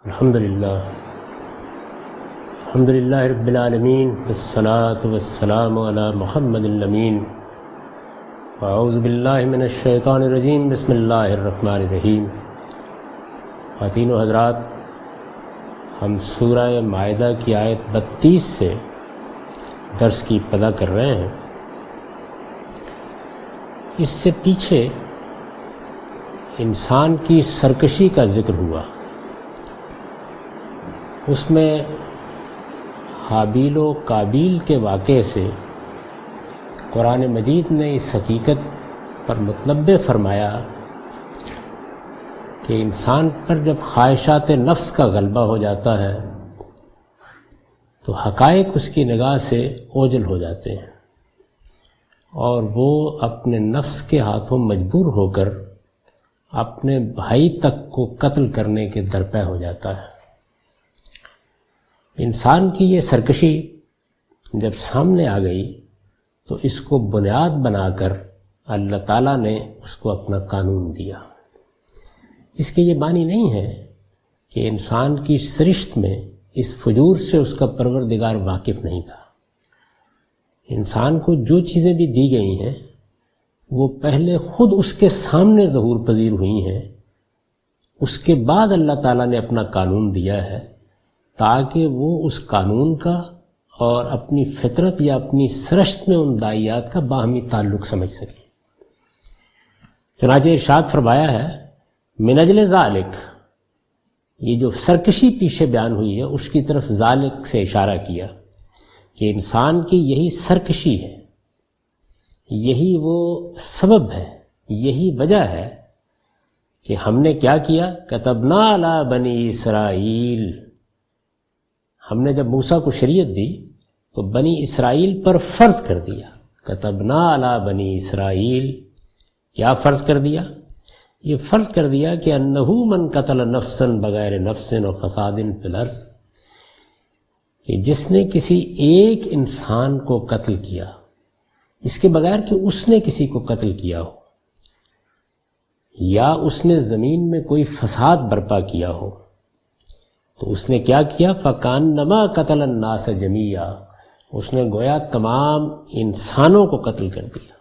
الحمدللہ رب العالمین والصلاة والسلام علی محمد الامین اعوذ باللہ من الشیطان الرجیم بسم اللہ الرحمن الرحیم۔ خواتین و حضرات، ہم سورہ مائدہ کی آیت 32 سے درس کی ابتدا کر رہے ہیں۔ اس سے پیچھے انسان کی سرکشی کا ذکر ہوا، اس میں حابیل و قابیل کے واقعے سے قرآن مجید نے اس حقیقت پر متنبہ فرمایا کہ انسان پر جب خواہشات نفس کا غلبہ ہو جاتا ہے تو حقائق اس کی نگاہ سے اوجھل ہو جاتے ہیں اور وہ اپنے نفس کے ہاتھوں مجبور ہو کر اپنے بھائی تک کو قتل کرنے کے درپے ہو جاتا ہے۔ انسان کی یہ سرکشی جب سامنے آ گئی تو اس کو بنیاد بنا کر اللہ تعالیٰ نے اس کو اپنا قانون دیا۔ اس کے یہ معنی نہیں ہے کہ انسان کی سرشت میں اس فجور سے اس کا پروردگار واقف نہیں تھا۔ انسان کو جو چیزیں بھی دی گئی ہیں وہ پہلے خود اس کے سامنے ظہور پذیر ہوئی ہیں، اس کے بعد اللہ تعالیٰ نے اپنا قانون دیا ہے تاکہ وہ اس قانون کا اور اپنی فطرت یا اپنی سرشت میں ان داعیات کا باہمی تعلق سمجھ سکے۔ چنانچہ ارشاد فرمایا ہے من اجل ذالک، یہ جو سرکشی پیچھے بیان ہوئی ہے اس کی طرف ذالک سے اشارہ کیا کہ انسان کی یہی سرکشی ہے، یہی وہ سبب ہے، یہی وجہ ہے کہ ہم نے کیا کیا، کتبنا علی بنی اسرائیل، ہم نے جب موسیٰ کو شریعت دی تو بنی اسرائیل پر فرض کر دیا۔ کتبنا علی بنی اسرائیل، کیا فرض کر دیا؟ یہ فرض کر دیا کہ انہو من قتل نفسا بغیر نفس و فساد فی الارض، کہ جس نے کسی ایک انسان کو قتل کیا اس کے بغیر کہ اس نے کسی کو قتل کیا ہو یا اس نے زمین میں کوئی فساد برپا کیا ہو، تو اس نے کیا کیا، فَكَأَنَّمَا قَتَلَ النَّاسَ جَمِيعًا، اس نے گویا تمام انسانوں کو قتل کر دیا۔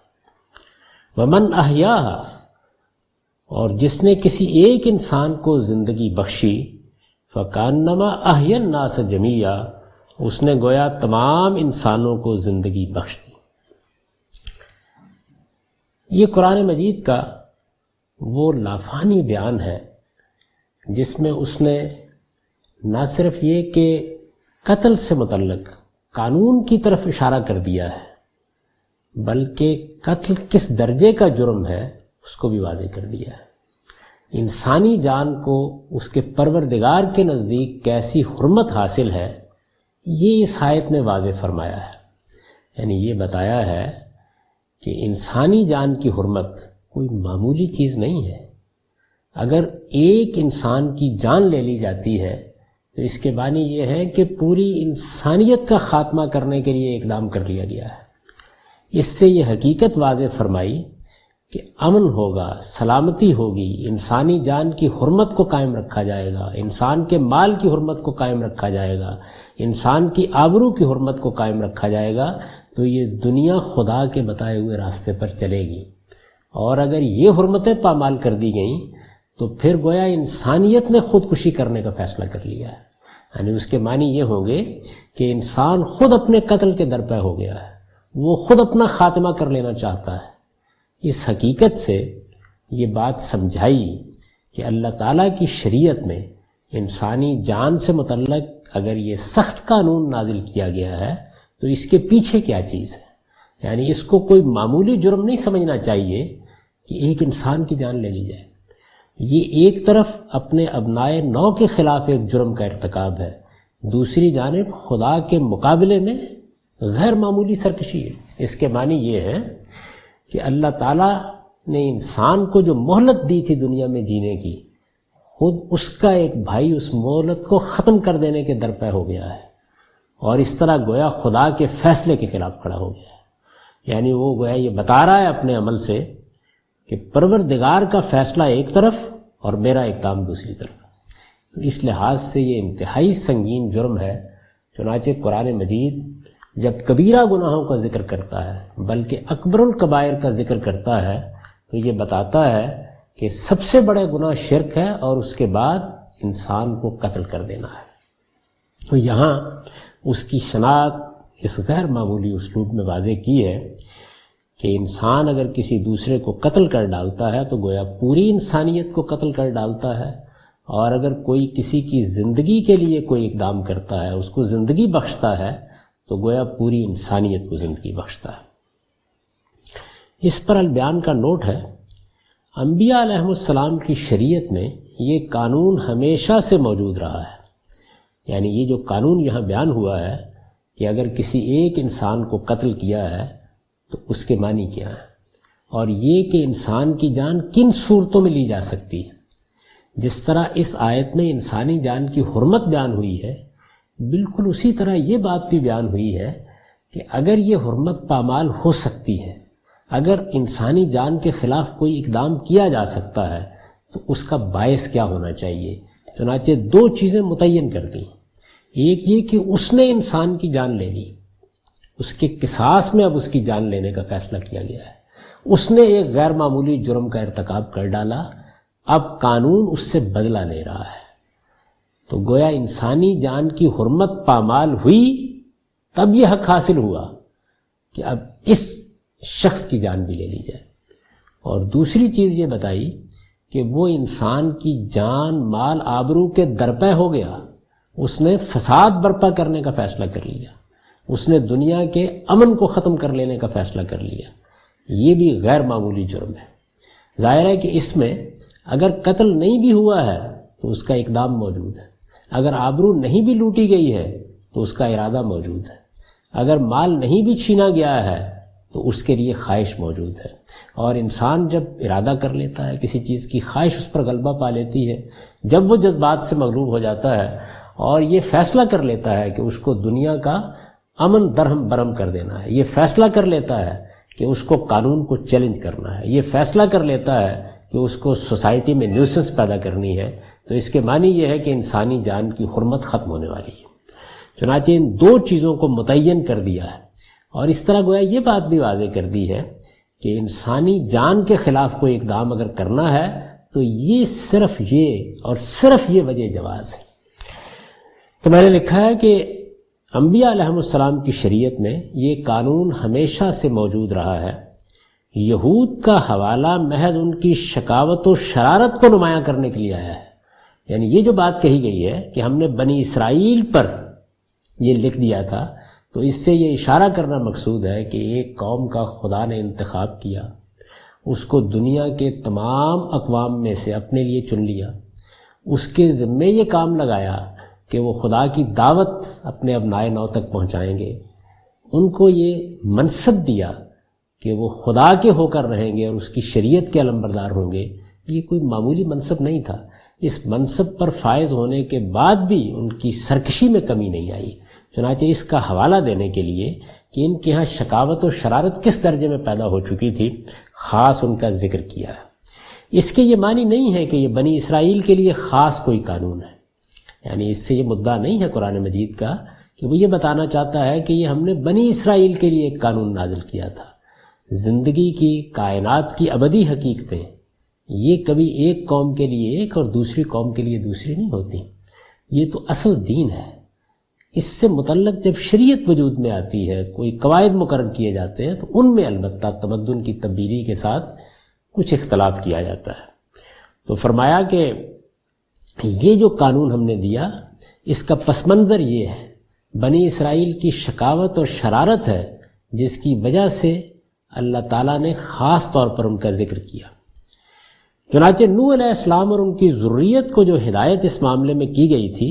وَمَنْ أَحْيَاهَا، اور جس نے کسی ایک انسان کو زندگی بخشی، فَكَأَنَّمَا أَحْيَا النَّاسَ جَمِيعًا، اس نے گویا تمام انسانوں کو زندگی بخش دی۔ یہ قرآن مجید کا وہ لافانی بیان ہے جس میں اس نے نہ صرف یہ کہ قتل سے متعلق قانون کی طرف اشارہ کر دیا ہے بلکہ قتل کس درجے کا جرم ہے اس کو بھی واضح کر دیا ہے۔ انسانی جان کو اس کے پروردگار کے نزدیک کیسی حرمت حاصل ہے یہ اس آیت میں واضح فرمایا ہے، یعنی یہ بتایا ہے کہ انسانی جان کی حرمت کوئی معمولی چیز نہیں ہے۔ اگر ایک انسان کی جان لے لی جاتی ہے تو اس کے معنی یہ ہے کہ پوری انسانیت کا خاتمہ کرنے کے لیے اقدام کر لیا گیا ہے۔ اس سے یہ حقیقت واضح فرمائی کہ امن ہوگا، سلامتی ہوگی، انسانی جان کی حرمت کو قائم رکھا جائے گا، انسان کے مال کی حرمت کو قائم رکھا جائے گا، انسان کی آبرو کی حرمت کو قائم رکھا جائے گا، تو یہ دنیا خدا کے بتائے ہوئے راستے پر چلے گی۔ اور اگر یہ حرمتیں پامال کر دی گئیں تو پھر گویا انسانیت نے خودکشی کرنے کا فیصلہ کر لیا ہے، یعنی اس کے معنی یہ ہوں گے کہ انسان خود اپنے قتل کے درپے ہو گیا ہے، وہ خود اپنا خاتمہ کر لینا چاہتا ہے۔ اس حقیقت سے یہ بات سمجھائی کہ اللہ تعالیٰ کی شریعت میں انسانی جان سے متعلق اگر یہ سخت قانون نازل کیا گیا ہے تو اس کے پیچھے کیا چیز ہے، یعنی اس کو کوئی معمولی جرم نہیں سمجھنا چاہیے کہ ایک انسان کی جان لے لی جائے۔ یہ ایک طرف اپنے ابنائے نو کے خلاف ایک جرم کا ارتکاب ہے، دوسری جانب خدا کے مقابلے میں غیر معمولی سرکشی ہے۔ اس کے معنی یہ ہے کہ اللہ تعالیٰ نے انسان کو جو مہلت دی تھی دنیا میں جینے کی، خود اس کا ایک بھائی اس مہلت کو ختم کر دینے کے درپے ہو گیا ہے اور اس طرح گویا خدا کے فیصلے کے خلاف کھڑا ہو گیا ہے۔ یعنی وہ گویا یہ بتا رہا ہے اپنے عمل سے کہ پروردگار کا فیصلہ ایک طرف اور میرا اقدام دوسری طرف۔ تو اس لحاظ سے یہ انتہائی سنگین جرم ہے۔ چنانچہ قرآن مجید جب کبیرہ گناہوں کا ذکر کرتا ہے بلکہ اکبر الکبائر کا ذکر کرتا ہے تو یہ بتاتا ہے کہ سب سے بڑے گناہ شرک ہے اور اس کے بعد انسان کو قتل کر دینا ہے۔ تو یہاں اس کی شناخت اس غیر معمولی اسلوب میں واضح کی ہے کہ انسان اگر کسی دوسرے کو قتل کر ڈالتا ہے تو گویا پوری انسانیت کو قتل کر ڈالتا ہے، اور اگر کوئی کسی کی زندگی کے لیے کوئی اقدام کرتا ہے، اس کو زندگی بخشتا ہے، تو گویا پوری انسانیت کو زندگی بخشتا ہے۔ اس پر البیان کا نوٹ ہے، انبیاء علیہ السلام کی شریعت میں یہ قانون ہمیشہ سے موجود رہا ہے۔ یعنی یہ جو قانون یہاں بیان ہوا ہے کہ اگر کسی ایک انسان کو قتل کیا ہے تو اس کے معنی کیا ہے، اور یہ کہ انسان کی جان کن صورتوں میں لی جا سکتی ہے۔ جس طرح اس آیت میں انسانی جان کی حرمت بیان ہوئی ہے، بالکل اسی طرح یہ بات بھی بیان ہوئی ہے کہ اگر یہ حرمت پامال ہو سکتی ہے، اگر انسانی جان کے خلاف کوئی اقدام کیا جا سکتا ہے تو اس کا باعث کیا ہونا چاہیے۔ چنانچہ دو چیزیں متعین کر دیں، ایک یہ کہ اس نے انسان کی جان لے لی، اس کے قصاص میں اب اس کی جان لینے کا فیصلہ کیا گیا ہے، اس نے ایک غیر معمولی جرم کا ارتکاب کر ڈالا، اب قانون اس سے بدلہ لے رہا ہے۔ تو گویا انسانی جان کی حرمت پامال ہوئی، تب یہ حق حاصل ہوا کہ اب اس شخص کی جان بھی لے لی جائے۔ اور دوسری چیز یہ بتائی کہ وہ انسان کی جان مال آبرو کے درپے ہو گیا، اس نے فساد برپا کرنے کا فیصلہ کر لیا، اس نے دنیا کے امن کو ختم کر لینے کا فیصلہ کر لیا۔ یہ بھی غیر معمولی جرم ہے۔ ظاہر ہے کہ اس میں اگر قتل نہیں بھی ہوا ہے تو اس کا اقدام موجود ہے، اگر آبرو نہیں بھی لوٹی گئی ہے تو اس کا ارادہ موجود ہے، اگر مال نہیں بھی چھینا گیا ہے تو اس کے لیے خواہش موجود ہے۔ اور انسان جب ارادہ کر لیتا ہے، کسی چیز کی خواہش اس پر غلبہ پا لیتی ہے، جب وہ جذبات سے مغلوب ہو جاتا ہے اور یہ فیصلہ کر لیتا ہے کہ اس کو دنیا کا امن درہم برہم کر دینا ہے، یہ فیصلہ کر لیتا ہے کہ اس کو قانون کو چیلنج کرنا ہے، یہ فیصلہ کر لیتا ہے کہ اس کو سوسائٹی میں نیوسنس پیدا کرنی ہے، تو اس کے معنی یہ ہے کہ انسانی جان کی حرمت ختم ہونے والی ہے۔ چنانچہ ان دو چیزوں کو متعین کر دیا ہے، اور اس طرح گویا یہ بات بھی واضح کر دی ہے کہ انسانی جان کے خلاف کوئی اقدام اگر کرنا ہے تو یہ صرف یہ وجہ جواز ہے۔ تو میں نے لکھا ہے کہ انبیاء علیہ السلام کی شریعت میں یہ قانون ہمیشہ سے موجود رہا ہے۔ یہود کا حوالہ محض ان کی شقاوت و شرارت کو نمایاں کرنے کے لیے آیا ہے۔ یعنی یہ جو بات کہی گئی ہے کہ ہم نے بنی اسرائیل پر یہ لکھ دیا تھا، تو اس سے یہ اشارہ کرنا مقصود ہے کہ ایک قوم کا خدا نے انتخاب کیا، اس کو دنیا کے تمام اقوام میں سے اپنے لیے چن لیا، اس کے ذمے یہ کام لگایا کہ وہ خدا کی دعوت اپنے ابنائے نو تک پہنچائیں گے، ان کو یہ منصب دیا کہ وہ خدا کے ہو کر رہیں گے اور اس کی شریعت کے علمبردار ہوں گے۔ یہ کوئی معمولی منصب نہیں تھا۔ اس منصب پر فائز ہونے کے بعد بھی ان کی سرکشی میں کمی نہیں آئی۔ چنانچہ اس کا حوالہ دینے کے لیے کہ ان کے ہاں شقاوت و شرارت کس درجے میں پیدا ہو چکی تھی، خاص ان کا ذکر کیا ہے۔ اس کے یہ معنی نہیں ہے کہ یہ بنی اسرائیل کے لیے خاص کوئی قانون ہے، یعنی اس سے یہ مدعا نہیں ہے قرآن مجید کا کہ وہ یہ بتانا چاہتا ہے کہ یہ ہم نے بنی اسرائیل کے لیے ایک قانون نازل کیا تھا۔ زندگی کی، کائنات کی ابدی حقیقتیں یہ کبھی ایک قوم کے لیے ایک اور دوسری قوم کے لیے دوسری نہیں ہوتی، یہ تو اصل دین ہے۔ اس سے متعلق جب شریعت وجود میں آتی ہے، کوئی قواعد مقرر کیے جاتے ہیں، تو ان میں البتہ تمدن کی تبدیلی کے ساتھ کچھ اختلاف کیا جاتا ہے۔ تو فرمایا کہ یہ جو قانون ہم نے دیا، اس کا پس منظر یہ ہے، بنی اسرائیل کی شقاوت اور شرارت ہے جس کی وجہ سے اللہ تعالیٰ نے خاص طور پر ان کا ذکر کیا۔ چنانچہ نوح علیہ السلام اور ان کی ذریت کو جو ہدایت اس معاملے میں کی گئی تھی،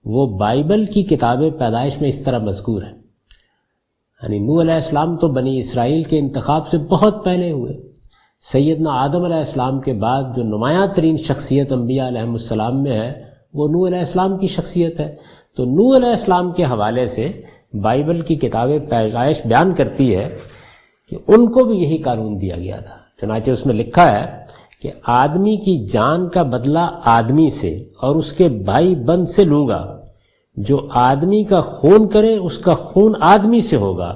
وہ بائبل کی کتاب پیدائش میں اس طرح مذکور ہے۔ یعنی نوح علیہ السلام تو بنی اسرائیل کے انتخاب سے بہت پہلے ہوئے۔ سیدنا آدم علیہ السلام کے بعد جو نمایاں ترین شخصیت انبیاء علیہ السلام میں ہے، وہ نوح علیہ السلام کی شخصیت ہے۔ تو نوح علیہ السلام کے حوالے سے بائبل کی کتاب پیدائش بیان کرتی ہے کہ ان کو بھی یہی قانون دیا گیا تھا۔ چنانچہ اس میں لکھا ہے کہ آدمی کی جان کا بدلہ آدمی سے اور اس کے بھائی بند سے لوں گا، جو آدمی کا خون کرے اس کا خون آدمی سے ہوگا،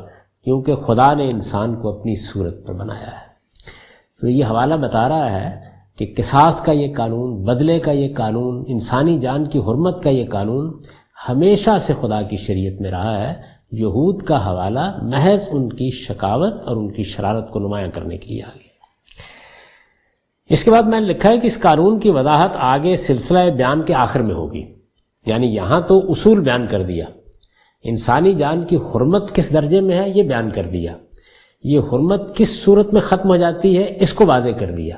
کیونکہ خدا نے انسان کو اپنی صورت پر بنایا ہے۔ تو یہ حوالہ بتا رہا ہے کہ قصاص کا یہ قانون، بدلے کا یہ قانون، انسانی جان کی حرمت کا یہ قانون ہمیشہ سے خدا کی شریعت میں رہا ہے۔ یہود کا حوالہ محض ان کی شقاوت اور ان کی شرارت کو نمایاں کرنے کے لیے آ گیا۔ اس کے بعد میں نے لکھا ہے کہ اس قانون کی وضاحت آگے سلسلہ بیان کے آخر میں ہوگی، یعنی یہاں تو اصول بیان کر دیا، انسانی جان کی حرمت کس درجے میں ہے یہ بیان کر دیا، یہ حرمت کس صورت میں ختم ہو جاتی ہے اس کو واضح کر دیا۔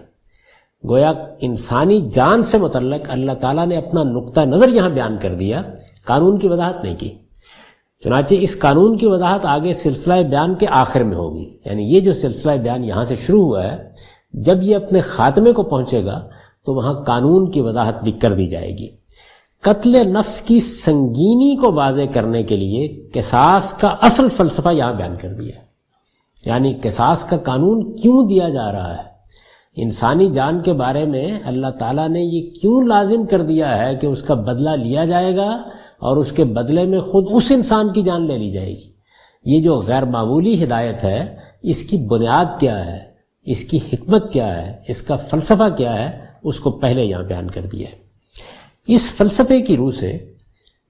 گویا انسانی جان سے متعلق اللہ تعالیٰ نے اپنا نقطہ نظر یہاں بیان کر دیا، قانون کی وضاحت نہیں کی۔ چنانچہ اس قانون کی وضاحت آگے سلسلہ بیان کے آخر میں ہوگی، یعنی یہ جو سلسلہ بیان یہاں سے شروع ہوا ہے، جب یہ اپنے خاتمے کو پہنچے گا تو وہاں قانون کی وضاحت بھی کر دی جائے گی۔ قتل نفس کی سنگینی کو واضح کرنے کے لیے قصاص کا اصل فلسفہ یہاں بیان کر دیا، یعنی قصاص کا قانون کیوں دیا جا رہا ہے، انسانی جان کے بارے میں اللہ تعالیٰ نے یہ کیوں لازم کر دیا ہے کہ اس کا بدلہ لیا جائے گا اور اس کے بدلے میں خود اس انسان کی جان لے لی جائے گی۔ یہ جو غیر معمولی ہدایت ہے، اس کی بنیاد کیا ہے، اس کی حکمت کیا ہے، اس کا فلسفہ کیا ہے، اس کو پہلے یہاں بیان کر دیا ہے۔ اس فلسفے کی روح سے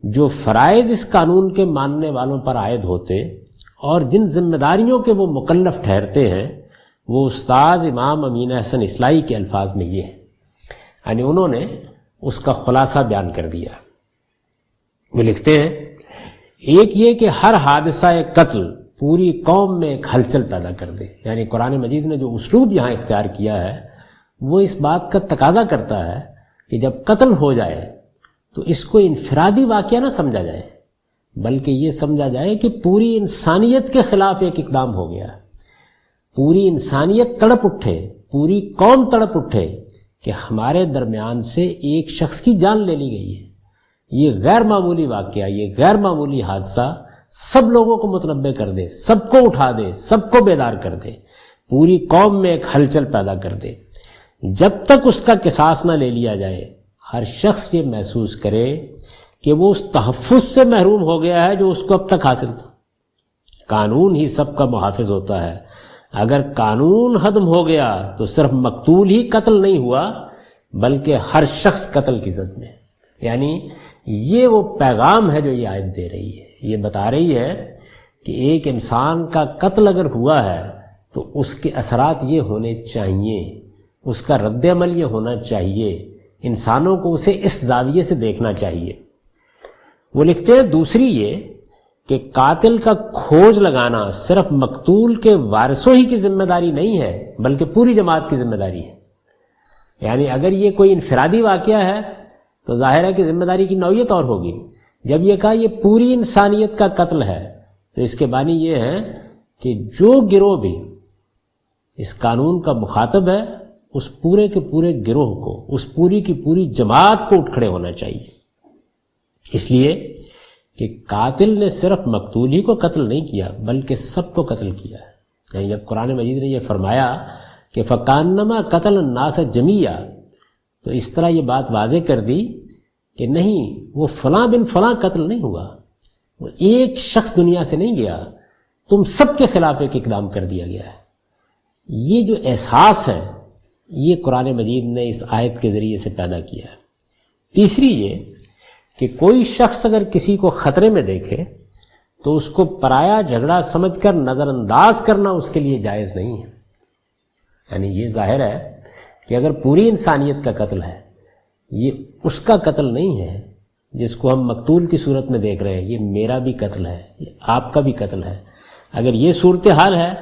جو فرائض اس قانون کے ماننے والوں پر عائد ہوتے اور جن ذمہ داریوں کے وہ مکلف ٹھہرتے ہیں، وہ استاذ امام امین احسن اصلاحی کے الفاظ میں یہ ہے، یعنی انہوں نے اس کا خلاصہ بیان کر دیا۔ وہ لکھتے ہیں، ایک یہ کہ ہر حادثہ قتل پوری قوم میں ایک ہلچل پیدا کر دے، یعنی قرآن مجید نے جو اسلوب یہاں اختیار کیا ہے وہ اس بات کا تقاضا کرتا ہے کہ جب قتل ہو جائے تو اس کو انفرادی واقعہ نہ سمجھا جائے، بلکہ یہ سمجھا جائے کہ پوری انسانیت کے خلاف ایک اقدام ہو گیا، پوری انسانیت تڑپ اٹھے، پوری قوم تڑپ اٹھے کہ ہمارے درمیان سے ایک شخص کی جان لے لی گئی ہے۔ یہ غیر معمولی واقعہ، یہ غیر معمولی حادثہ سب لوگوں کو متنبع کر دے، سب کو اٹھا دے، سب کو بیدار کر دے، پوری قوم میں ایک ہلچل پیدا کر دے۔ جب تک اس کا قصاص نہ لے لیا جائے، ہر شخص یہ محسوس کرے کہ وہ اس تحفظ سے محروم ہو گیا ہے جو اس کو اب تک حاصل تھا۔ قانون ہی سب کا محافظ ہوتا ہے، اگر قانون ختم ہو گیا تو صرف مقتول ہی قتل نہیں ہوا بلکہ ہر شخص قتل کی زد میں۔ یعنی یہ وہ پیغام ہے جو یہ آیت دے رہی ہے، یہ بتا رہی ہے کہ ایک انسان کا قتل اگر ہوا ہے تو اس کے اثرات یہ ہونے چاہیے، اس کا رد عمل یہ ہونا چاہیے، انسانوں کو اسے اس زاویے سے دیکھنا چاہیے۔ وہ لکھتے ہیں دوسری یہ کہ قاتل کا کھوج لگانا صرف مقتول کے وارثوں ہی کی ذمہ داری نہیں ہے بلکہ پوری جماعت کی ذمہ داری ہے۔ یعنی اگر یہ کوئی انفرادی واقعہ ہے تو ظاہر ہے کہ ذمہ داری کی نوعیت اور ہوگی، جب یہ کہا یہ پوری انسانیت کا قتل ہے تو اس کے معنی یہ ہے کہ جو گروہ بھی اس قانون کا مخاطب ہے اس پورے کے پورے گروہ کو، اس پوری کی پوری جماعت کو اٹھ کھڑے ہونا چاہیے، اس لیے کہ قاتل نے صرف مقتول ہی کو قتل نہیں کیا بلکہ سب کو قتل کیا ہے۔ یعنی جب قرآن مجید نے یہ فرمایا کہ فَكَأَنَّمَا قَتَلَ النَّاسَ جَمِيعًا، تو اس طرح یہ بات واضح کر دی کہ نہیں، وہ فلاں بن فلاں قتل نہیں ہوا، وہ ایک شخص دنیا سے نہیں گیا، تم سب کے خلاف ایک اقدام کر دیا گیا ہے۔ یہ جو احساس ہے یہ قرآن مجید نے اس آیت کے ذریعے سے پیدا کیا ہے۔ تیسری یہ کہ کوئی شخص اگر کسی کو خطرے میں دیکھے تو اس کو پرایا جھگڑا سمجھ کر نظر انداز کرنا اس کے لیے جائز نہیں ہے۔ یعنی یہ ظاہر ہے کہ اگر پوری انسانیت کا قتل ہے، یہ اس کا قتل نہیں ہے جس کو ہم مقتول کی صورت میں دیکھ رہے ہیں، یہ میرا بھی قتل ہے، یہ آپ کا بھی قتل ہے۔ اگر یہ صورتحال ہے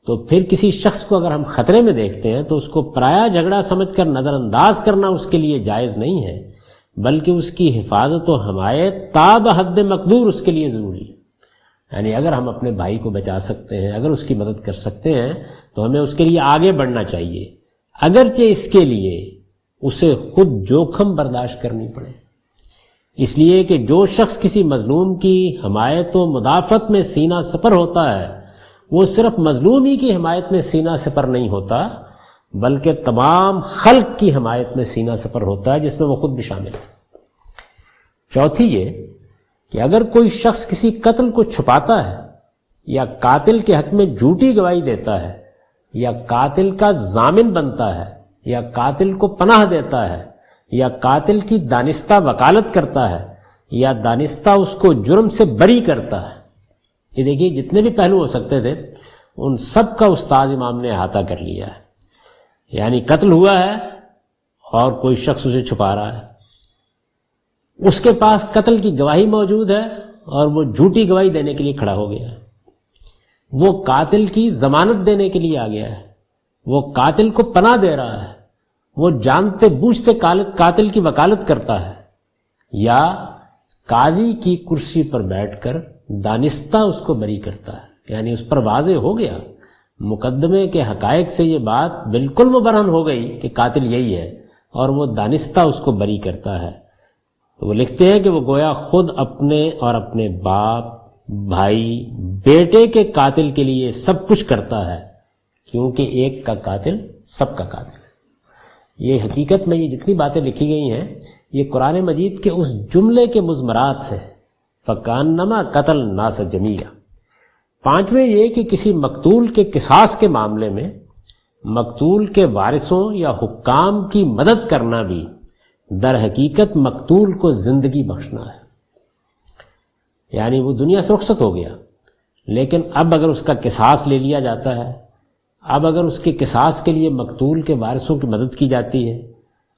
تو پھر کسی شخص کو اگر ہم خطرے میں دیکھتے ہیں تو اس کو پرایا جھگڑا سمجھ کر نظر انداز کرنا اس کے لیے جائز نہیں ہے، بلکہ اس کی حفاظت و حمایت تا بحد مقدور اس کے لیے ضروری ہے۔ یعنی اگر ہم اپنے بھائی کو بچا سکتے ہیں، اگر اس کی مدد کر سکتے ہیں تو ہمیں اس کے لیے آگے بڑھنا چاہیے، اگرچہ اس کے لیے اسے خود جوخم برداشت کرنی پڑے۔ اس لیے کہ جو شخص کسی مظلوم کی حمایت و مدافعت میں سینہ سپر ہوتا ہے وہ صرف مظلوم ہی کی حمایت میں سینہ سپر نہیں ہوتا بلکہ تمام خلق کی حمایت میں سینہ سپر ہوتا ہے، جس میں وہ خود بھی شامل ہے۔ چوتھی یہ کہ اگر کوئی شخص کسی قتل کو چھپاتا ہے یا قاتل کے حق میں جھوٹی گواہی دیتا ہے یا قاتل کا ضامن بنتا ہے یا قاتل کو پناہ دیتا ہے یا قاتل کی دانستہ وکالت کرتا ہے یا دانستہ اس کو جرم سے بری کرتا ہے، یہ دیکھیے جتنے بھی پہلو ہو سکتے تھے ان سب کا استاد امام نے احاطہ کر لیا ہے۔ یعنی قتل ہوا ہے اور کوئی شخص اسے چھپا رہا ہے، اس کے پاس قتل کی گواہی موجود ہے اور وہ جھوٹی گواہی دینے کے لیے کھڑا ہو گیا ہے، وہ قاتل کی ضمانت دینے کے لیے آ گیا ہے، وہ قاتل کو پناہ دے رہا ہے، وہ جانتے بوجھتے قاتل کی وکالت کرتا ہے، یا قاضی کی کرسی پر بیٹھ کر دانستہ اس کو بری کرتا ہے۔ یعنی اس پر واضح ہو گیا، مقدمے کے حقائق سے یہ بات بالکل مبرہن ہو گئی کہ قاتل یہی ہے، اور وہ دانستہ اس کو بری کرتا ہے۔ تو وہ لکھتے ہیں کہ وہ گویا خود اپنے اور اپنے باپ، بھائی، بیٹے کے قاتل کے لیے سب کچھ کرتا ہے، کیونکہ ایک کا قاتل سب کا قاتل ہے۔ یہ حقیقت میں یہ جتنی باتیں لکھی گئی ہیں یہ قرآن مجید کے اس جملے کے مضمرات ہیں، فَكَأَنَّمَا قَتَلَ النَّاسَ جَمِيعًا۔ پانچویں یہ کہ کسی مقتول کے قصاص کے معاملے میں مقتول کے وارثوں یا حکام کی مدد کرنا بھی در حقیقت مقتول کو زندگی بخشنا ہے۔ یعنی وہ دنیا سے رخصت ہو گیا، لیکن اب اگر اس کا قصاص لے لیا جاتا ہے، اب اگر اس کے قصاص کے لیے مقتول کے وارثوں کی مدد کی جاتی ہے،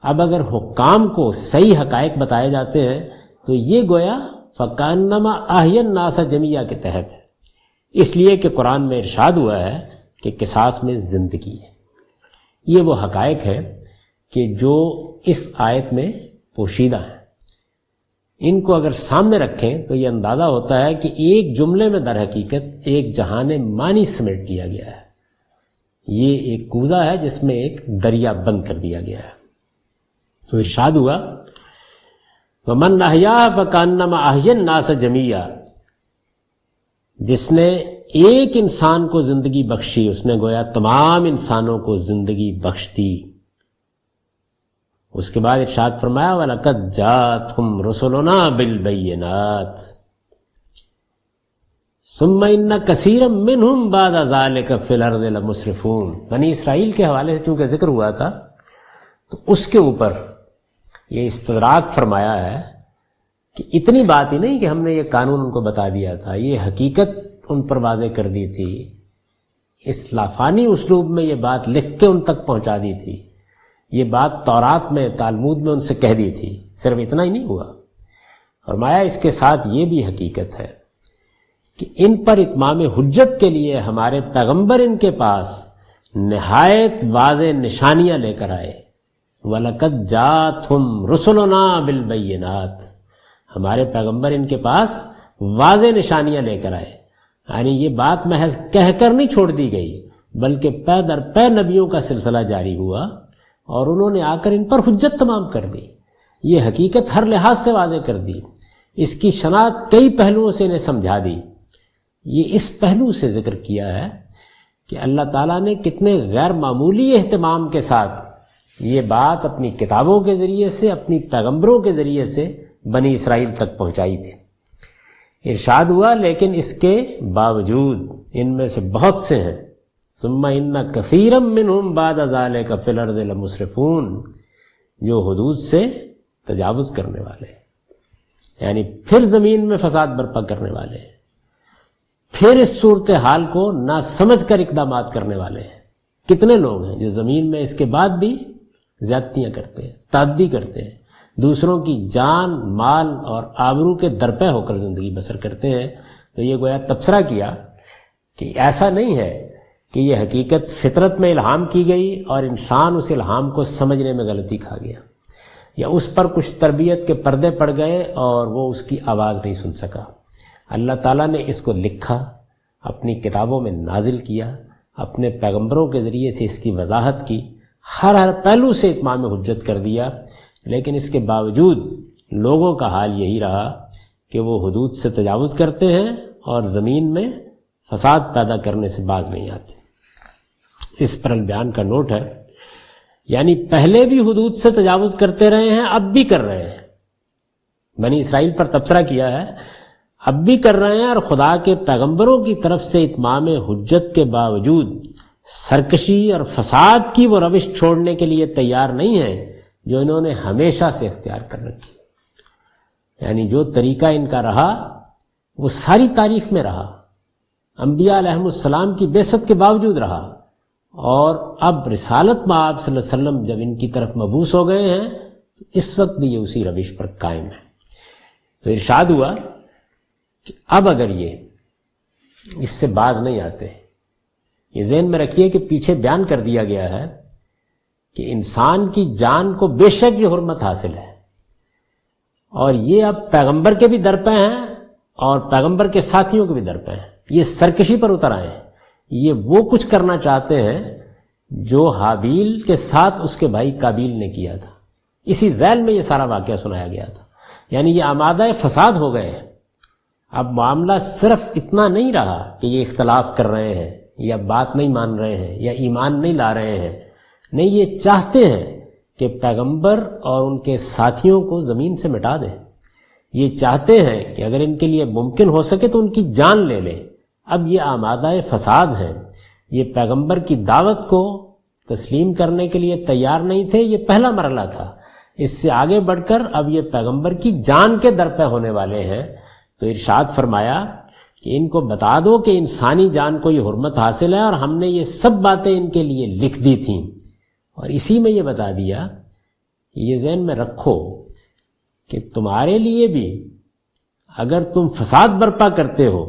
اب اگر حکام کو صحیح حقائق بتائے جاتے ہیں، تو یہ گویا فَكَأَنَّمَا أَحْيَا النَّاسَ جَمِيعًا کے تحت ہے، اس لیے کہ قرآن میں ارشاد ہوا ہے کہ قصاص میں زندگی ہے۔ یہ وہ حقائق ہیں کہ جو اس آیت میں پوشیدہ ہیں، ان کو اگر سامنے رکھیں تو یہ اندازہ ہوتا ہے کہ ایک جملے میں در حقیقت ایک جہان معنی سمیٹ لیا گیا ہے۔ یہ ایک کوزہ ہے جس میں ایک دریا بند کر دیا گیا ہے۔ تو ارشاد ہوا وَمَنْ أَحْيَاهَا فَكَأَنَّمَا أَحْيَا النَّاسَ جَمِيعًا، جس نے ایک انسان کو زندگی بخشی اس نے گویا تمام انسانوں کو زندگی بخش دی۔ اس کے بعد ارشاد فرمایا وَلَقَدْ جَاءَتْهُمْ رُسُلُنَا بِالْبَيِّنَاتِ ثُمَّ إِنَّ كَثِيرًا مِّنْهُمْ بَعْدَ ذَلِكَ فِي الْأَرْضِ لَمُسْرِفُونَ۔ بنی اسرائیل کے حوالے سے چونکہ ذکر ہوا تھا تو اس کے اوپر یہ استدراک فرمایا ہے کہ اتنی بات ہی نہیں کہ ہم نے یہ قانون ان کو بتا دیا تھا، یہ حقیقت ان پر واضح کر دی تھی، اس لافانی اسلوب میں یہ بات لکھ کے ان تک پہنچا دی تھی، یہ بات تورات میں تالمود میں ان سے کہہ دی تھی۔ صرف اتنا ہی نہیں ہوا، فرمایا اس کے ساتھ یہ بھی حقیقت ہے کہ ان پر اتمام حجت کے لیے ہمارے پیغمبر ان کے پاس نہایت واضح نشانیاں لے کر آئے۔ وَلَقَدْ جَاءَتْهُمْ رُسُلُنَا بِالْبَيِّنَاتِ، ہمارے پیغمبر ان کے پاس واضح نشانیاں لے کر آئے۔ یعنی یہ بات محض کہہ کر نہیں چھوڑ دی گئی، بلکہ پے در پے نبیوں کا سلسلہ جاری ہوا اور انہوں نے آ کر ان پر حجت تمام کر دی، یہ حقیقت ہر لحاظ سے واضح کر دی، اس کی شناخت کئی پہلوؤں سے انہیں سمجھا دی۔ یہ اس پہلو سے ذکر کیا ہے کہ اللہ تعالیٰ نے کتنے غیر معمولی اہتمام کے ساتھ یہ بات اپنی کتابوں کے ذریعے سے، اپنی پیغمبروں کے ذریعے سے بنی اسرائیل تک پہنچائی تھی۔ ارشاد ہوا لیکن اس کے باوجود ان میں سے بہت سے ہیں ثم ان کثیرا منہم بعد ذلک فی الارض لمسرفون، جو حدود سے تجاوز کرنے والے، یعنی پھر زمین میں فساد برپا کرنے والے، پھر اس صورتحال کو نہ سمجھ کر اقدامات کرنے والے ہیں۔ کتنے لوگ ہیں جو زمین میں اس کے بعد بھی زیادتیاں کرتے ہیں، تعدی کرتے ہیں، دوسروں کی جان، مال اور آبرو کے درپے ہو کر زندگی بسر کرتے ہیں۔ تو یہ گویا تبصرہ کیا کہ ایسا نہیں ہے کہ یہ حقیقت فطرت میں الہام کی گئی اور انسان اس الہام کو سمجھنے میں غلطی کھا گیا، یا اس پر کچھ تربیت کے پردے پڑ گئے اور وہ اس کی آواز نہیں سن سکا۔ اللہ تعالیٰ نے اس کو لکھا، اپنی کتابوں میں نازل کیا، اپنے پیغمبروں کے ذریعے سے اس کی وضاحت کی، ہر پہلو سے اتمام حجت کر دیا، لیکن اس کے باوجود لوگوں کا حال یہی رہا کہ وہ حدود سے تجاوز کرتے ہیں اور زمین میں فساد پیدا کرنے سے باز نہیں آتے۔ اس پر البیان کا نوٹ ہے یعنی پہلے بھی حدود سے تجاوز کرتے رہے ہیں، اب بھی کر رہے ہیں، بنی اسرائیل پر تبصرہ کیا ہے، اب بھی کر رہے ہیں، اور خدا کے پیغمبروں کی طرف سے اتمام حجت کے باوجود سرکشی اور فساد کی وہ روش چھوڑنے کے لیے تیار نہیں ہیں جو انہوں نے ہمیشہ سے اختیار کر رکھی۔ یعنی جو طریقہ ان کا رہا وہ ساری تاریخ میں رہا، انبیاء علیہم السلام کی بعثت کے باوجود رہا، اور اب رسالت میں آپ صلی اللہ علیہ وسلم جب ان کی طرف مبعوث ہو گئے ہیں تو اس وقت بھی یہ اسی روش پر قائم ہے۔ تو ارشاد ہوا کہ اب اگر یہ اس سے باز نہیں آتے، یہ ذہن میں رکھیے کہ پیچھے بیان کر دیا گیا ہے کہ انسان کی جان کو بے شک یہ حرمت حاصل ہے، اور یہ اب پیغمبر کے بھی در پہ ہیں اور پیغمبر کے ساتھیوں کے بھی در پہ ہیں، یہ سرکشی پر اتر آئے ہیں، یہ وہ کچھ کرنا چاہتے ہیں جو حابیل کے ساتھ اس کے بھائی قابیل نے کیا تھا۔ اسی ذیل میں یہ سارا واقعہ سنایا گیا تھا، یعنی یہ آمادہ فساد ہو گئے ہیں۔ اب معاملہ صرف اتنا نہیں رہا کہ یہ اختلاف کر رہے ہیں یا بات نہیں مان رہے ہیں یا ایمان نہیں لا رہے ہیں، نہیں، یہ چاہتے ہیں کہ پیغمبر اور ان کے ساتھیوں کو زمین سے مٹا دیں، یہ چاہتے ہیں کہ اگر ان کے لیے ممکن ہو سکے تو ان کی جان لے لیں۔ اب یہ آمادہ فساد ہیں، یہ پیغمبر کی دعوت کو تسلیم کرنے کے لیے تیار نہیں تھے، یہ پہلا مرحلہ تھا۔ اس سے آگے بڑھ کر اب یہ پیغمبر کی جان کے در پہ ہونے والے ہیں۔ تو ارشاد فرمایا کہ ان کو بتا دو کہ انسانی جان کو یہ حرمت حاصل ہے، اور ہم نے یہ سب باتیں ان کے لیے لکھ دی تھیں، اور اسی میں یہ بتا دیا کہ یہ ذہن میں رکھو کہ تمہارے لیے بھی اگر تم فساد برپا کرتے ہو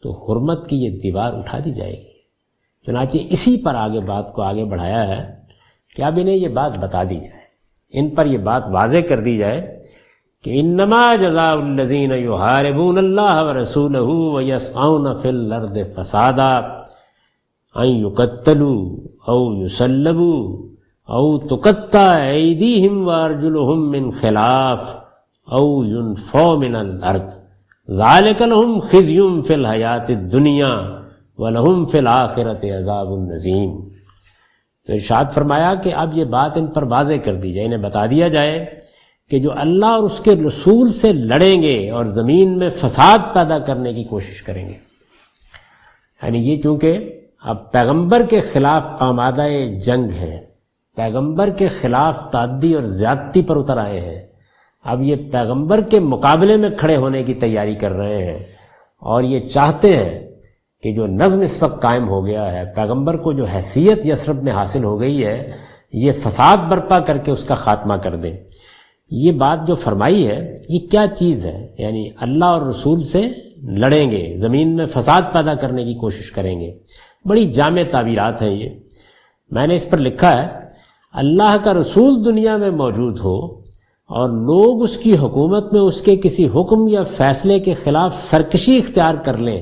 تو حرمت کی یہ دیوار اٹھا دی جائے گی۔ چنانچہ اسی پر آگے بات کو آگے بڑھایا ہے کہ اب انہیں یہ بات بتا دی جائے، ان پر یہ بات واضح کر دی جائے کہ انما جزاء الذین یحاربون اللہ ورسولہ ویسعون فی الارض فسادا ان یقتلوا او یصلبوا او تقطع ایدیہم وارجلہم من خلاف او ینفوا من الارض ذالک لہم خزی فی الحیاۃ الدنیا ولہم فی الآخرۃ عذاب عظیم۔ تو ارشاد فرمایا کہ اب یہ بات ان پر واضح کر دی جائے، انہیں بتا دیا جائے کہ جو اللہ اور اس کے رسول سے لڑیں گے اور زمین میں فساد پیدا کرنے کی کوشش کریں گے، یعنی یہ چونکہ اب پیغمبر کے خلاف آمادہ جنگ ہے، پیغمبر کے خلاف تعدی اور زیادتی پر اتر آئے ہیں، اب یہ پیغمبر کے مقابلے میں کھڑے ہونے کی تیاری کر رہے ہیں، اور یہ چاہتے ہیں کہ جو نظم اس وقت قائم ہو گیا ہے، پیغمبر کو جو حیثیت یثرب میں حاصل ہو گئی ہے، یہ فساد برپا کر کے اس کا خاتمہ کر دیں۔ یہ بات جو فرمائی ہے یہ کیا چیز ہے؟ یعنی اللہ اور رسول سے لڑیں گے، زمین میں فساد پیدا کرنے کی کوشش کریں گے۔ بڑی جامع تعبیرات ہیں یہ، میں نے اس پر لکھا ہے اللہ کا رسول دنیا میں موجود ہو اور لوگ اس کی حکومت میں اس کے کسی حکم یا فیصلے کے خلاف سرکشی اختیار کر لیں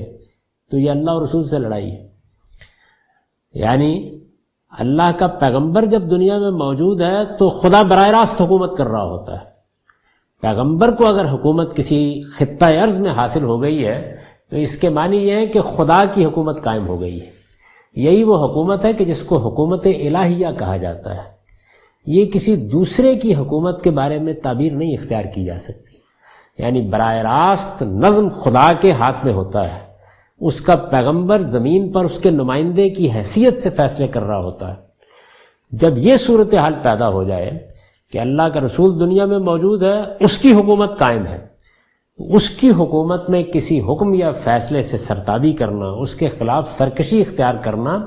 تو یہ اللہ اور رسول سے لڑائی ہے۔ یعنی اللہ کا پیغمبر جب دنیا میں موجود ہے تو خدا براہ راست حکومت کر رہا ہوتا ہے، پیغمبر کو اگر حکومت کسی خطہ ارض میں حاصل ہو گئی ہے تو اس کے معنی یہ ہے کہ خدا کی حکومت قائم ہو گئی ہے۔ یہی وہ حکومت ہے کہ جس کو حکومت الہیہ کہا جاتا ہے۔ یہ کسی دوسرے کی حکومت کے بارے میں تعبیر نہیں اختیار کی جا سکتی، یعنی براہ راست نظم خدا کے ہاتھ میں ہوتا ہے، اس کا پیغمبر زمین پر اس کے نمائندے کی حیثیت سے فیصلے کر رہا ہوتا ہے۔ جب یہ صورتحال پیدا ہو جائے کہ اللہ کا رسول دنیا میں موجود ہے، اس کی حکومت قائم ہے، اس کی حکومت میں کسی حکم یا فیصلے سے سرتابی کرنا، اس کے خلاف سرکشی اختیار کرنا،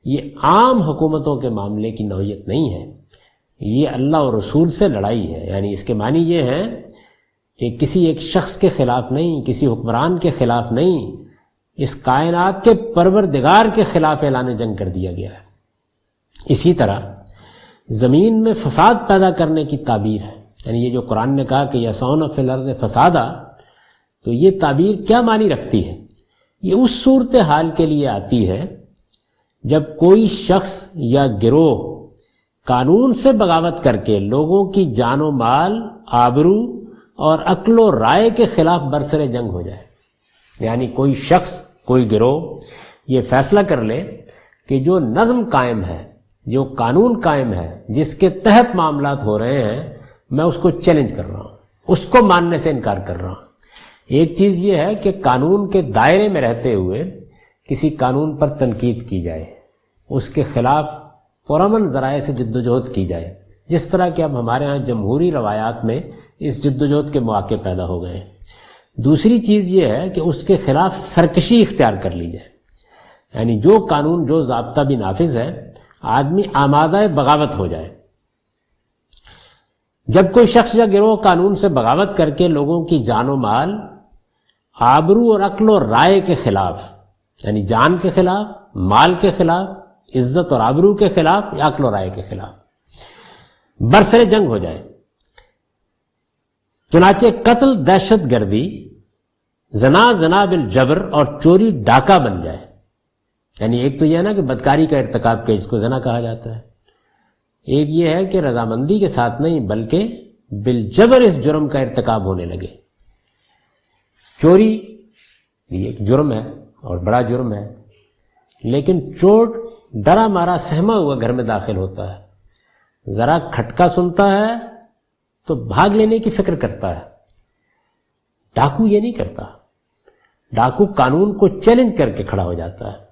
یہ عام حکومتوں کے معاملے کی نوعیت نہیں ہے، یہ اللہ اور رسول سے لڑائی ہے۔ یعنی اس کے معنی یہ ہے کہ کسی ایک شخص کے خلاف نہیں، کسی حکمران کے خلاف نہیں، اس کائنات کے پروردگار کے خلاف اعلان جنگ کر دیا گیا ہے۔ اسی طرح زمین میں فساد پیدا کرنے کی تعبیر ہے، یعنی یہ جو قرآن نے کہا کہ یسعون فی الارض فسادا، تو یہ تعبیر کیا معنی رکھتی ہے؟ یہ اس صورتحال کے لیے آتی ہے جب کوئی شخص یا گروہ قانون سے بغاوت کر کے لوگوں کی جان و مال، آبرو اور عقل و رائے کے خلاف برسر جنگ ہو جائے۔ یعنی کوئی شخص، کوئی گروہ یہ فیصلہ کر لے کہ جو نظم قائم ہے، جو قانون قائم ہے، جس کے تحت معاملات ہو رہے ہیں، میں اس کو چیلنج کر رہا ہوں، اس کو ماننے سے انکار کر رہا ہوں۔ ایک چیز یہ ہے کہ قانون کے دائرے میں رہتے ہوئے کسی قانون پر تنقید کی جائے، اس کے خلاف پرامن ذرائع سے جدوجہد کی جائے، جس طرح کہ اب ہمارے ہاں جمہوری روایات میں اس جدوجہد کے مواقع پیدا ہو گئے ہیں۔ دوسری چیز یہ ہے کہ اس کے خلاف سرکشی اختیار کر لی جائے، یعنی جو قانون جو ضابطہ بھی نافذ ہے، آدمی آمادہ بغاوت ہو جائے۔ جب کوئی شخص یا گروہ قانون سے بغاوت کر کے لوگوں کی جان و مال، آبرو اور عقل و رائے کے خلاف، یعنی جان کے خلاف، مال کے خلاف، عزت اور آبرو کے خلاف یا عقل و رائے کے خلاف برسر جنگ ہو جائے، چنانچہ قتل، دہشت گردی، زنا بالجبر اور چوری ڈاکہ بن جائے۔ یعنی ایک تو یہ ہے نا کہ بدکاری کا ارتکاب کے جس کو زنا کہا جاتا ہے، ایک یہ ہے کہ رضامندی کے ساتھ نہیں بلکہ بالجبر اس جرم کا ارتکاب ہونے لگے۔ چوری یہ ایک جرم ہے اور بڑا جرم ہے، لیکن چور ڈرا مارا سہما ہوا گھر میں داخل ہوتا ہے، ذرا کھٹکا سنتا ہے تو بھاگ لینے کی فکر کرتا ہے۔ ڈاکو یہ نہیں کرتا، ڈاکو قانون کو چیلنج کر کے کھڑا ہو جاتا ہے۔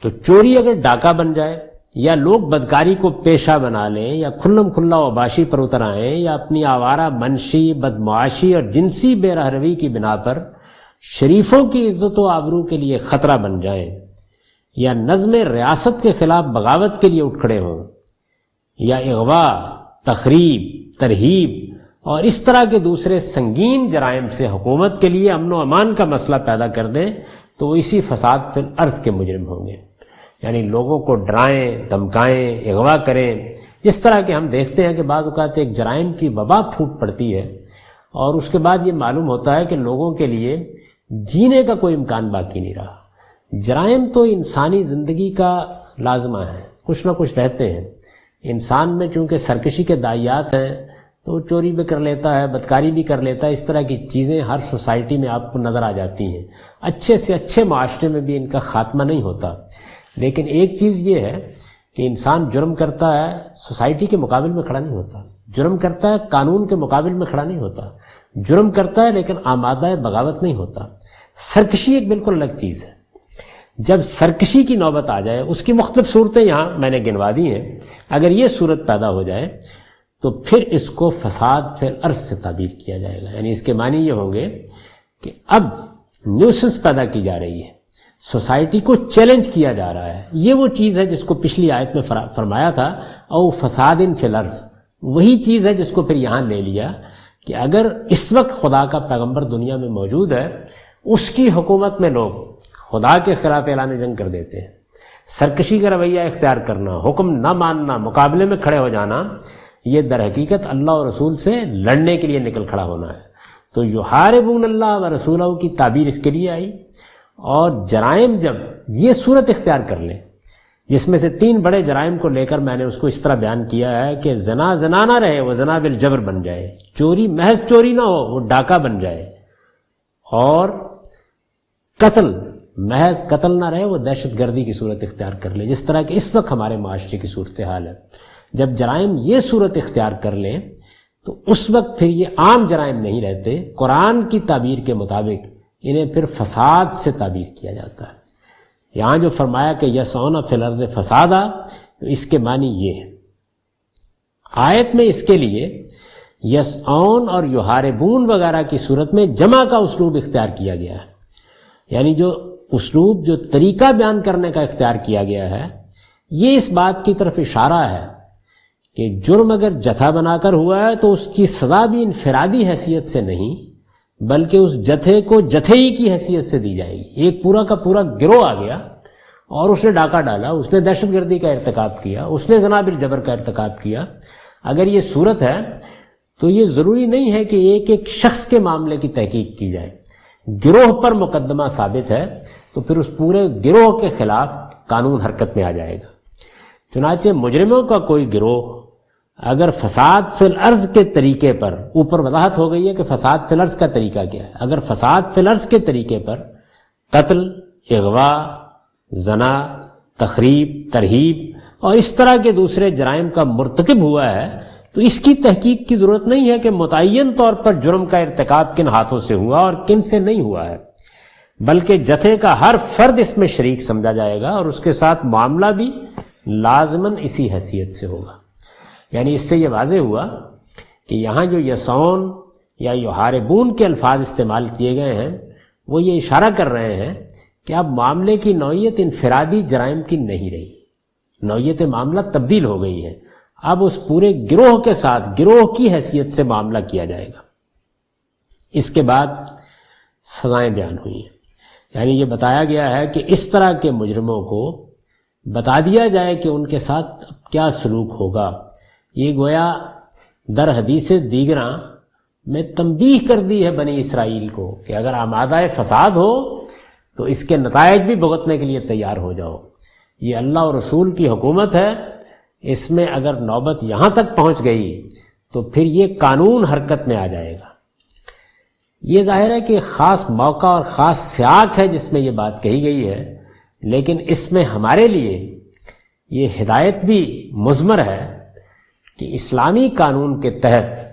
تو چوری اگر ڈاکہ بن جائے، یا لوگ بدکاری کو پیشہ بنا لیں، یا کھلم کھلا اوباشی پر اتر آئیں، یا اپنی آوارہ منشی، بدمعاشی اور جنسی بے رہروی کی بنا پر شریفوں کی عزت و آبرو کے لیے خطرہ بن جائیں، یا نظم ریاست کے خلاف بغاوت کے لیے اٹھ کھڑے ہوں، یا اغوا، تخریب، ترہیب اور اس طرح کے دوسرے سنگین جرائم سے حکومت کے لیے امن و امان کا مسئلہ پیدا کر دیں، تو وہ اسی فساد فی الارض کے مجرم ہوں گے۔ یعنی لوگوں کو ڈرائیں، دھمکائیں، اغوا کریں، جس طرح کہ ہم دیکھتے ہیں کہ بعض اوقات ایک جرائم کی وبا پھوٹ پڑتی ہے اور اس کے بعد یہ معلوم ہوتا ہے کہ لوگوں کے لیے جینے کا کوئی امکان باقی نہیں رہا۔ جرائم تو انسانی زندگی کا لازمہ ہے، کچھ نہ کچھ رہتے ہیں۔ انسان میں چونکہ سرکشی کے داعیات ہیں تو وہ چوری بھی کر لیتا ہے، بدکاری بھی کر لیتا ہے، اس طرح کی چیزیں ہر سوسائٹی میں آپ کو نظر آ جاتی ہیں۔ اچھے سے اچھے معاشرے میں بھی ان کا خاتمہ نہیں ہوتا، لیکن ایک چیز یہ ہے کہ انسان جرم کرتا ہے، سوسائٹی کے مقابل میں کھڑا نہیں ہوتا، جرم کرتا ہے قانون کے مقابل میں کھڑا نہیں ہوتا، جرم کرتا ہے لیکن آمادہ بغاوت نہیں ہوتا۔ سرکشی ایک بالکل الگ چیز ہے۔ جب سرکشی کی نوبت آ جائے، اس کی مختلف صورتیں یہاں میں نے گنوا دی ہیں، اگر یہ صورت پیدا ہو جائے تو پھر اس کو فساد فی الارض سے تعبیر کیا جائے گا۔ یعنی اس کے معنی یہ ہوں گے کہ اب نیوسنس پیدا کی جا رہی ہے، سوسائٹی کو چیلنج کیا جا رہا ہے۔ یہ وہ چیز ہے جس کو پچھلی آیت میں فرمایا تھا او فساد فی الارض، وہی چیز ہے جس کو پھر یہاں لے لیا کہ اگر اس وقت خدا کا پیغمبر دنیا میں موجود ہے، اس کی حکومت میں لوگ خدا کے خلاف اعلان جنگ کر دیتے ہیں، سرکشی کا رویہ اختیار کرنا، حکم نہ ماننا، مقابلے میں کھڑے ہو جانا، یہ در حقیقت اللہ اور رسول سے لڑنے کے لیے نکل کھڑا ہونا ہے۔ تو یحاربون اللہ و رسولہ کی تعبیر اس کے لیے آئی۔ اور جرائم جب یہ صورت اختیار کر لیں، جس میں سے 3 بڑے جرائم کو لے کر میں نے اس کو اس طرح بیان کیا ہے کہ زنا نہ رہے، وہ زنا بالجبر بن جائے، چوری محض چوری نہ ہو، وہ ڈاکہ بن جائے، اور قتل محض قتل نہ رہے، وہ دہشت گردی کی صورت اختیار کر لے، جس طرح کہ اس وقت ہمارے معاشرے کی صورتحال ہے۔ جب جرائم یہ صورت اختیار کر لیں تو اس وقت پھر یہ عام جرائم نہیں رہتے، قرآن کی تعبیر کے مطابق انہیں پھر فساد سے تعبیر کیا جاتا ہے۔ یہاں جو فرمایا کہ یسعون فی الارض فسادا، تو اس کے معنی یہ ہے، آیت میں اس کے لیے یسعون اور یحاربون وغیرہ کی صورت میں جمع کا اسلوب اختیار کیا گیا ہے۔ یعنی جو اسلوب، جو طریقہ بیان کرنے کا اختیار کیا گیا ہے، یہ اس بات کی طرف اشارہ ہے کہ جرم اگر جتھا بنا کر ہوا ہے تو اس کی سزا بھی انفرادی حیثیت سے نہیں بلکہ اس جتھے کو جتھے ہی کی حیثیت سے دی جائے گی۔ ایک پورا کا پورا گروہ آ گیا اور اس نے ڈاکہ ڈالا، اس نے دہشت گردی کا ارتکاب کیا، اس نے زنا بالجبر کا ارتکاب کیا۔ اگر یہ صورت ہے تو یہ ضروری نہیں ہے کہ ایک ایک شخص کے معاملے کی تحقیق کی جائے، گروہ پر مقدمہ ثابت ہے تو پھر اس پورے گروہ کے خلاف قانون حرکت میں آ جائے گا۔ چنانچہ مجرموں کا کوئی گروہ اگر فساد فی الارض کے طریقے پر، اوپر وضاحت ہو گئی ہے کہ فساد فی الارض کا طریقہ کیا ہے، اگر فساد فی الارض کے طریقے پر قتل، اغوا، زنا، تخریب، ترہیب اور اس طرح کے دوسرے جرائم کا مرتکب ہوا ہے تو اس کی تحقیق کی ضرورت نہیں ہے کہ متعین طور پر جرم کا ارتکاب کن ہاتھوں سے ہوا اور کن سے نہیں ہوا ہے، بلکہ جتھے کا ہر فرد اس میں شریک سمجھا جائے گا اور اس کے ساتھ معاملہ بھی لازماً اسی حیثیت سے ہوگا۔ یعنی اس سے یہ واضح ہوا کہ یہاں جو یسعون یا یحاربون کے الفاظ استعمال کیے گئے ہیں وہ یہ اشارہ کر رہے ہیں کہ اب معاملے کی نوعیت انفرادی جرائم کی نہیں رہی، نوعیت معاملہ تبدیل ہو گئی ہے، اب اس پورے گروہ کے ساتھ گروہ کی حیثیت سے معاملہ کیا جائے گا۔ اس کے بعد سزائیں بیان ہوئی ہیں، یعنی یہ بتایا گیا ہے کہ اس طرح کے مجرموں کو بتا دیا جائے کہ ان کے ساتھ کیا سلوک ہوگا۔ یہ گویا در حدیث دیگراں میں تنبیہ کر دی ہے بنی اسرائیل کو کہ اگر آمادہ فساد ہو تو اس کے نتائج بھی بھگتنے کے لیے تیار ہو جاؤ۔ یہ اللہ اور رسول کی حکومت ہے، اس میں اگر نوبت یہاں تک پہنچ گئی تو پھر یہ قانون حرکت میں آ جائے گا۔ یہ ظاہر ہے کہ خاص موقع اور خاص سیاق ہے جس میں یہ بات کہی گئی ہے، لیکن اس میں ہمارے لیے یہ ہدایت بھی مضمر ہے کہ اسلامی قانون کے تحت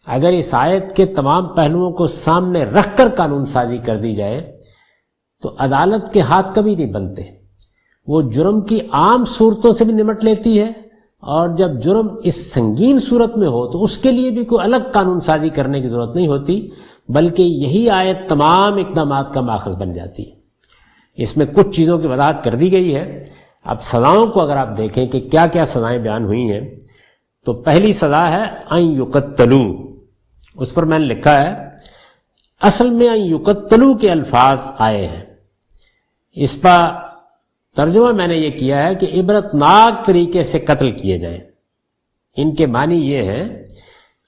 اگر اس آیت کے تمام پہلوؤں کو سامنے رکھ کر قانون سازی کر دی جائے تو عدالت کے ہاتھ کبھی نہیں بنتے، وہ جرم کی عام صورتوں سے بھی نمٹ لیتی ہے، اور جب جرم اس سنگین صورت میں ہو تو اس کے لیے بھی کوئی الگ قانون سازی کرنے کی ضرورت نہیں ہوتی، بلکہ یہی آیت تمام اقدامات کا ماخذ بن جاتی ہے۔ اس میں کچھ چیزوں کی وضاحت کر دی گئی ہے۔ اب سزاؤں کو اگر آپ دیکھیں کہ کیا کیا سزائیں بیان ہوئی ہیں تو پہلی سزا ہے ان یقتلو، اس پر میں نے لکھا ہے اصل میں ان یقتلو کے الفاظ آئے ہیں، اس کا ترجمہ میں نے یہ کیا ہے کہ عبرتناک طریقے سے قتل کیے جائیں۔ ان کے معنی یہ ہے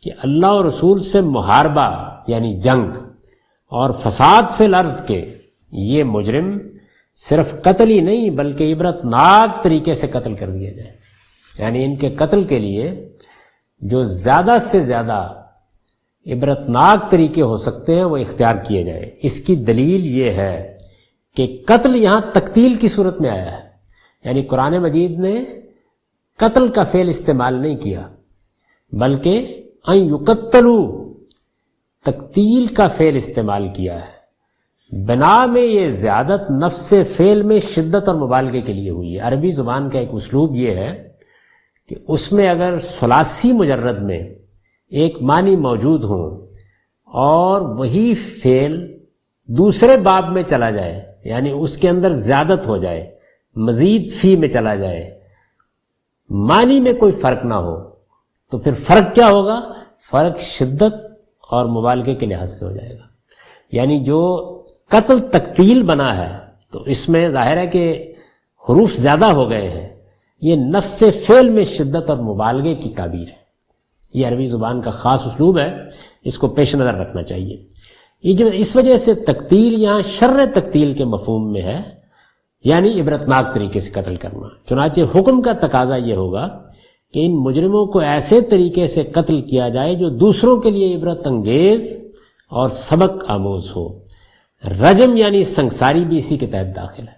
کہ اللہ اور رسول سے محاربہ یعنی جنگ اور فساد فی الارض کے یہ مجرم صرف قتل ہی نہیں بلکہ عبرتناک طریقے سے قتل کر دیا جائے، یعنی ان کے قتل کے لیے جو زیادہ سے زیادہ عبرتناک طریقے ہو سکتے ہیں وہ اختیار کیے جائیں۔ اس کی دلیل یہ ہے کہ قتل یہاں تقتیل کی صورت میں آیا ہے، یعنی قرآن مجید نے قتل کا فعل استعمال نہیں کیا بلکہ ان یقتلو تقتیل کا فعل استعمال کیا ہے۔ بنا میں یہ زیادت نفس فعل میں شدت اور مبالغے کے لیے ہوئی ہے۔ عربی زبان کا ایک اسلوب یہ ہے کہ اس میں اگر ثلاثی مجرد میں ایک معنی موجود ہوں اور وہی فعل دوسرے باب میں چلا جائے، یعنی اس کے اندر زیادت ہو جائے، مزید فی میں چلا جائے، معنی میں کوئی فرق نہ ہو، تو پھر فرق کیا ہوگا؟ فرق شدت اور مبالغے کے لحاظ سے ہو جائے گا۔ یعنی جو قتل تقتیل بنا ہے تو اس میں ظاہر ہے کہ حروف زیادہ ہو گئے ہیں، یہ نفس فعل میں شدت اور مبالغے کی تعبیر ہے۔ یہ عربی زبان کا خاص اسلوب ہے، اس کو پیش نظر رکھنا چاہیے۔ اس وجہ سے تقتیل یہاں شر تقتیل کے مفہوم میں ہے، یعنی عبرتناک طریقے سے قتل کرنا۔ چنانچہ حکم کا تقاضا یہ ہوگا کہ ان مجرموں کو ایسے طریقے سے قتل کیا جائے جو دوسروں کے لیے عبرت انگیز اور سبق آموز ہو۔ رجم یعنی سنگساری بھی اسی کے تحت داخل ہے،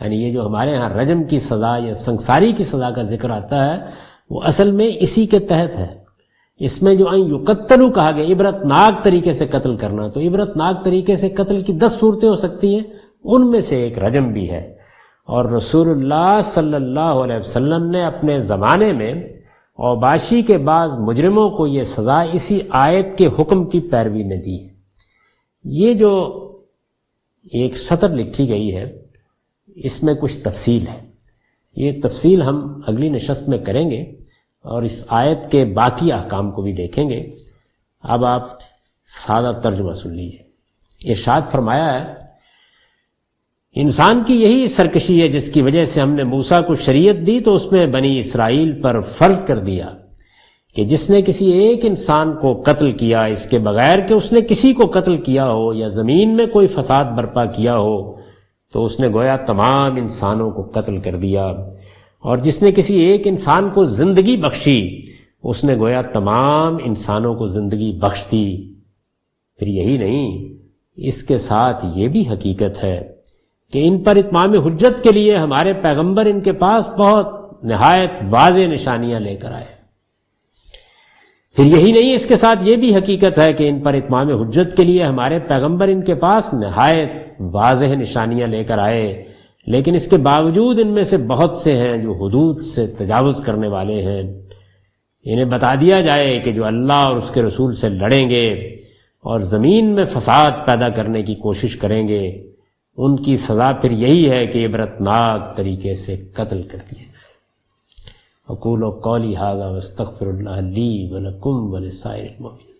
یعنی یہ جو ہمارے ہاں رجم کی سزا یا سنگساری کی سزا کا ذکر آتا ہے وہ اصل میں اسی کے تحت ہے۔ اس میں جو ان یقتلو کہا گیا عبرتناک طریقے سے قتل کرنا، تو عبرتناک طریقے سے قتل کی 10 صورتیں ہو سکتی ہیں، ان میں سے ایک رجم بھی ہے۔ اور رسول اللہ صلی اللہ علیہ وسلم نے اپنے زمانے میں اوباشی کے بعض مجرموں کو یہ سزا اسی آیت کے حکم کی پیروی میں دی۔ یہ جو ایک سطر لکھی گئی ہے اس میں کچھ تفصیل ہے، یہ تفصیل ہم اگلی نشست میں کریں گے اور اس آیت کے باقی احکام کو بھی دیکھیں گے۔ اب آپ سادہ ترجمہ سن لیجیے۔ ارشاد فرمایا ہے انسان کی یہی سرکشی ہے جس کی وجہ سے ہم نے موسیٰ کو شریعت دی تو اس میں بنی اسرائیل پر فرض کر دیا کہ جس نے کسی ایک انسان کو قتل کیا اس کے بغیر کہ اس نے کسی کو قتل کیا ہو یا زمین میں کوئی فساد برپا کیا ہو تو اس نے گویا تمام انسانوں کو قتل کر دیا، اور جس نے کسی ایک انسان کو زندگی بخشی اس نے گویا تمام انسانوں کو زندگی بخش دی۔ پھر یہی نہیں، اس کے ساتھ یہ بھی حقیقت ہے کہ ان پر اتمام حجت کے لیے ہمارے پیغمبر ان کے پاس بہت نہایت واضح نشانیاں لے کر آئے۔ پھر یہی نہیں، اس کے ساتھ یہ بھی حقیقت ہے کہ ان پر اتمام حجت کے لیے ہمارے پیغمبر ان کے پاس نہایت واضح نشانیاں لے کر آئے، لیکن اس کے باوجود ان میں سے بہت سے ہیں جو حدود سے تجاوز کرنے والے ہیں۔ انہیں بتا دیا جائے کہ جو اللہ اور اس کے رسول سے لڑیں گے اور زمین میں فساد پیدا کرنے کی کوشش کریں گے، ان کی سزا پھر یہی ہے کہ عبرتناک طریقے سے قتل کر دیا جائے۔ اقول قولی ھذا واستغفر اللہ لی ولکم ولسائر المؤمنین۔